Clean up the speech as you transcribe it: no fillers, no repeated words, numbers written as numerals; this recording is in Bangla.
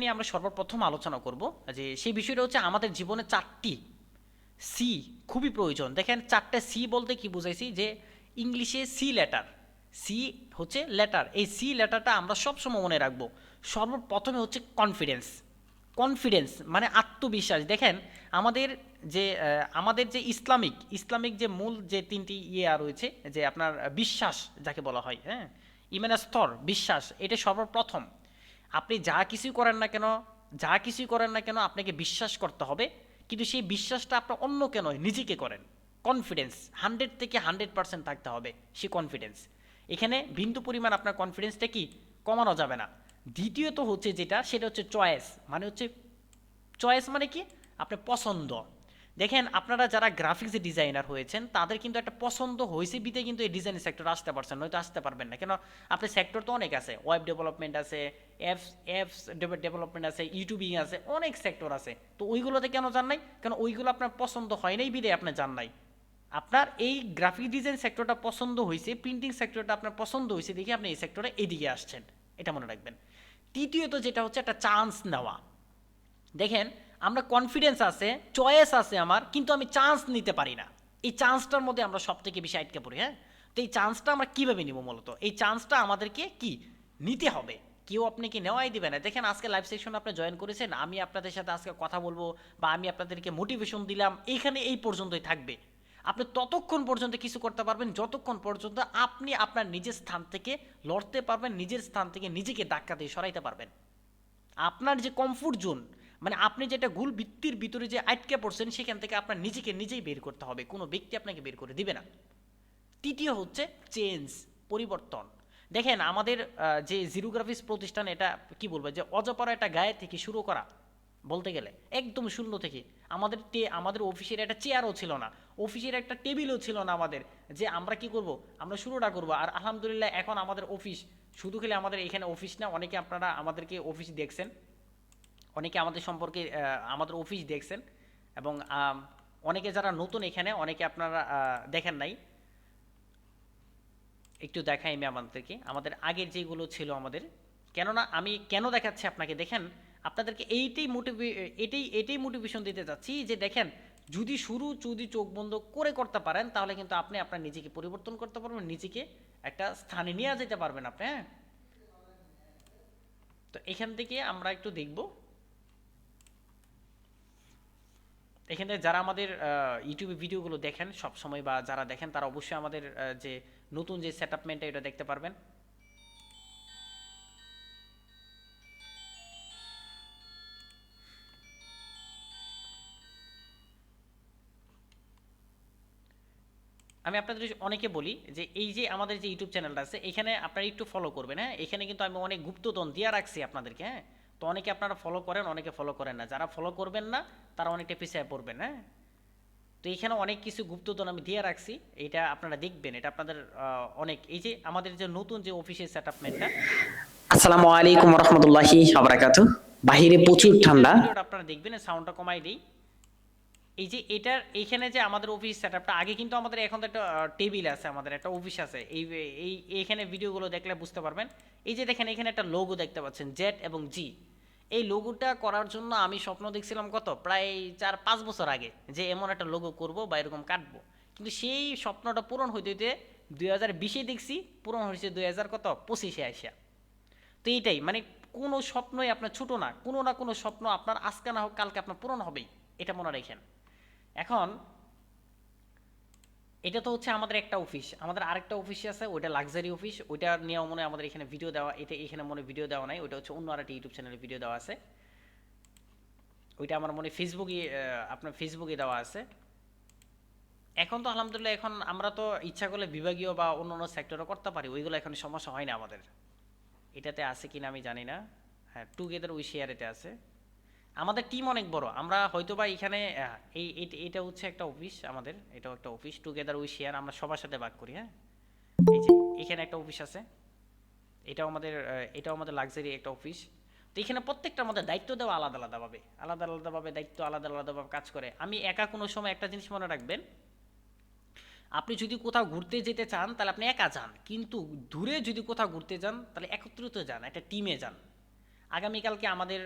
নিয়ে আমরা সর্বপ্রথম আলোচনা করব যে সেই বিষয়টা হচ্ছে আমাদের জীবনে চারটি সি খুবই প্রয়োজন। দেখেন, চারটে সি বলতে কি বুঝাইছি, যে ইংলিশে সি লেটার, সি হচ্ছে লেটার, এই সি লেটারটা আমরা সবসময় মনে রাখবো। সর্বপ্রথমে হচ্ছে কনফিডেন্স। কনফিডেন্স মানে আত্মবিশ্বাস। দেখেন, আমাদের আমাদের যে ইসলামিক যে মূল যে তিনটি রয়েছে, যে আপনার বিশ্বাস যাকে বলা হয়, হ্যাঁ, ইমানের স্তর, বিশ্বাস, এটা সর্বপ্রথম। আপনি যা কিছুই করেন না কেন আপনাকে বিশ্বাস করতে হবে, কিন্তু সেই বিশ্বাসটা আপনার অন্যকে নয়, নিজেকে করেন। কনফিডেন্স 100 থেকে 100% থাকতে হবে, সেই কনফিডেন্স। এখানে বিন্দু পরিমাণ আপনার কনফিডেন্সটা কি কমানো যাবে না। দ্বিতীয়ত হচ্ছে যেটা, সেটা হচ্ছে চয়েস। মানে হচ্ছে, চয়েস মানে কি, আপনার পছন্দ। দেখেন, আপনারা যারা গ্রাফিক্স ডিজাইনার হয়েছেন তাদের কিন্তু একটা পছন্দ হয়েছে বিতে কিন্তু এই ডিজাইন সেক্টরে আসতে পারছেন, নয়তো আসতে পারবেন না। কেন? আপনার সেক্টর তো অনেক আছে, ওয়েব ডেভেলপমেন্ট আছে, অ্যাপস অ্যাপস ডেভেলপমেন্ট আছে, ইউটিউবিং আছে, অনেক সেক্টর আছে। তো ওইগুলোতে কেন যান নাই? কেন ওইগুলো আপনার পছন্দ হয় নাই বিদে আপনি যান নাই। আপনার এই গ্রাফিক ডিজাইন সেক্টরটা পছন্দ হয়েছে, প্রিন্টিং সেক্টরটা আপনার পছন্দ হয়েছে দেখে আপনি এই সেক্টরে এদিকে আসছেন, এটা মনে রাখবেন। তৃতীয়ত যেটা হচ্ছে একটা চান্স নেওয়া। দেখেন, আমরা কনফিডেন্স আছে, চয়েস আছে আমার, কিন্তু আমি চান্স নিতে পারি না। এই চান্সটার মধ্যে আমরা সব থেকে বেশি আটকে পড়ি। হ্যাঁ, তো এই চান্সটা আমরা কীভাবে নিব? মূলত এই চান্সটা আমাদেরকে কি নিতে হবে, কেউ আপনাকে নেওয়াই দিবে না। দেখেন, আজকে লাইভ সেশন আপনি জয়েন করেছেন, আমি আপনাদের সাথে আজকে কথা বলবো বা আমি আপনাদেরকে মোটিভেশন দিলাম, এইখানে এই পর্যন্তই থাকবে। আপনি ততক্ষণ পর্যন্ত কিছু করতে পারবেন যতক্ষণ পর্যন্ত আপনি আপনার নিজের স্থান থেকে লড়তে পারবেন, নিজের স্থান থেকে নিজেকে ধাক্কা দিয়ে সরাইতে পারবেন। আপনার যে কমফোর্ট জোন, মানে আপনি যেটা ভুল বৃত্তির ভিতরে যে আটকে পড়ছেন, সেখান থেকে আপনার নিজেকে নিজেই বের করতে হবে, কোনো ব্যক্তি আপনাকে বের করে দিবে না। তৃতীয় হচ্ছে চেঞ্জ, পরিবর্তন। দেখেন, আমাদের যে জিরোগ্রাফিস প্রতিষ্ঠান, এটা কি বলবো, যে অজপাড়া একটা গায়ে থেকে শুরু করা বলতে গেলে, একদম শূন্য থেকে। আমাদের অফিসের একটা চেয়ারও ছিল না, অফিসের একটা টেবিলও ছিল না আমাদের, যে আমরা কি করব, আমরা শুরুটা করব। আর আলহামদুলিল্লাহ এখন আমাদের অফিস, শুধু খেলে আমাদের এখানে অফিস না, অনেকে আপনারা আমাদেরকে অফিস দেখছেন, অনেকে আমাদের সম্পর্কে আমাদের অফিস দেখছেন, এবং অনেকে যারা নতুন এখানে, অনেকে আপনারা দেখেন নাই। একটু দেখাই আমি আমাদেরকে, আমাদের আগের যেগুলো ছিল আমাদের। কেননা আমি কেন দেখাচ্ছি আপনাকে, দেখেন, আপনাদেরকে এটাই মোটিভেশন দিতে চাচ্ছি, যে দেখেন, যদি চোখ বন্ধ করে করতে পারেন, তাহলে কিন্তু আপনি আপনার নিজেকে পরিবর্তন করতে পারবেন, নিজেকে একটা স্থানে নিয়ে যেতে পারবেন আপনি। হ্যাঁ, তো এখান থেকে আমরা একটু দেখব। এখানে যারা আমাদের ইউটিউবে ভিডিওগুলো দেখেন সব সময়, বা যারা দেখেন, তারা অবশ্যই আমাদের যে নতুন যে সেটআপমেন্টটা, এটা দেখতে পারবেন। আমি আপনাদের অনেকে বলি যে এই যে আমাদের যে ইউটিউব চ্যানেলটা আছে, এখানে আপনারা একটু ফলো করবেন। হ্যাঁ, এখানে কিন্তু আমি অনেক গুপ্তধন দিয়ে রাখছি আপনাদেরকে। হ্যাঁ, তো অনেকে আপনারা ফলো করেন, অনেকে ফলো করেন না। যারা ফলো করবেন না তারা অনেকটা পিছিয়ে পড়বেন। হ্যাঁ, তো এখানে অনেক কিছু গুপ্তধন আমি দিয়ে রাখছি, এটা আপনারা দেখবেন। এটা আপনাদের অনেক, এই যে আমাদের যে নতুন যে অফিসের সেটআপমেন্টটা। আসসালামু আলাইকুম রহমতুল্লাহি বারাকাতু। বাহিরে প্রচুর ঠান্ডা, ভিডিওটা আপনারা দেখবেন, সাউন্ডটা কমাই দিই। এই যে এটার এইখানে যে আমাদের অফিস সেটআপটা, আগে কিন্তু আমাদের এখন তো একটা টেবিল আছে, আমাদের একটা অফিস আছে। এই এইখানে ভিডিওগুলো দেখলে বুঝতে পারবেন। এই যে দেখেন, এখানে একটা লোগো দেখতে পাচ্ছেন, জেড এবং জি। এই লোগোটা করার জন্য আমি স্বপ্ন দেখছিলাম প্রায় 4-5 বছর আগে, যে এমন একটা লোগো করব বা এরকম কাটবো। কিন্তু সেই স্বপ্নটা পূরণ হইতে হইতে 2020-এ দেখছি, পূরণ হয়েছে 2025-এ আসা। তো এইটাই মানে, কোনো স্বপ্নই আপনার ছোট না, কোনো না কোনো স্বপ্ন আপনার আজকে না হোক কালকে আপনার পূরণ হবেই, এটা মনে রাখেন। এখন এটা তো হচ্ছে আমাদের একটা অফিস, আমাদের আরেকটা অফিস আছে, ওইটা লাক্সারি অফিস। ওইটা নিয়ে মনে হয় আমাদের এখানে ভিডিও দেওয়া, এটা এখানে মনে ভিডিও দেওয়া নাই, ওইটা হচ্ছে অন্য আরেকটা ইউটিউব চ্যানেলে ভিডিও দেওয়া আছে। ওইটা আমার মনে ফেসবুকে, আপনার ফেসবুকে দেওয়া আছে। এখন তো আলহামদুলিল্লাহ, এখন আমরা তো ইচ্ছা করলে বিভাগীয় বা অন্য অন্য সেক্টরও করতে পারি, ওইগুলো এখন সমস্যা হয় না আমাদের। এটাতে আছে কিনা আমি জানি না। হ্যাঁ, টুগেদার উই শেয়ার এতে আছে। আমাদের টিম অনেক বড়, আমরা হয়তোবা এখানে এটা হচ্ছে একটা অফিস আমাদের, এটাও একটা অফিস, টুগেদার উই শেয়ার, আমরা সবার সাথে ভাগ করি। হ্যাঁ, এই যে এখানে একটা অফিস আছে, এটাও আমাদের লাক্সারি একটা অফিস। তো এখানে প্রত্যেকটার মধ্যে দায়িত্ব দেওয়া আলাদা আলাদাভাবে দায়িত্ব আলাদা আলাদাভাবে কাজ করে। আমি একা কোনো সময় একটা জিনিস মনে রাখবেন, আপনি যদি কোথাও ঘুরতে যেতে চান তাহলে আপনি একা যান, কিন্তু দূরে যদি কোথাও ঘুরতে যান তাহলে একত্রিত যান, একটা টিমে যান। আগামীকালকে আমাদের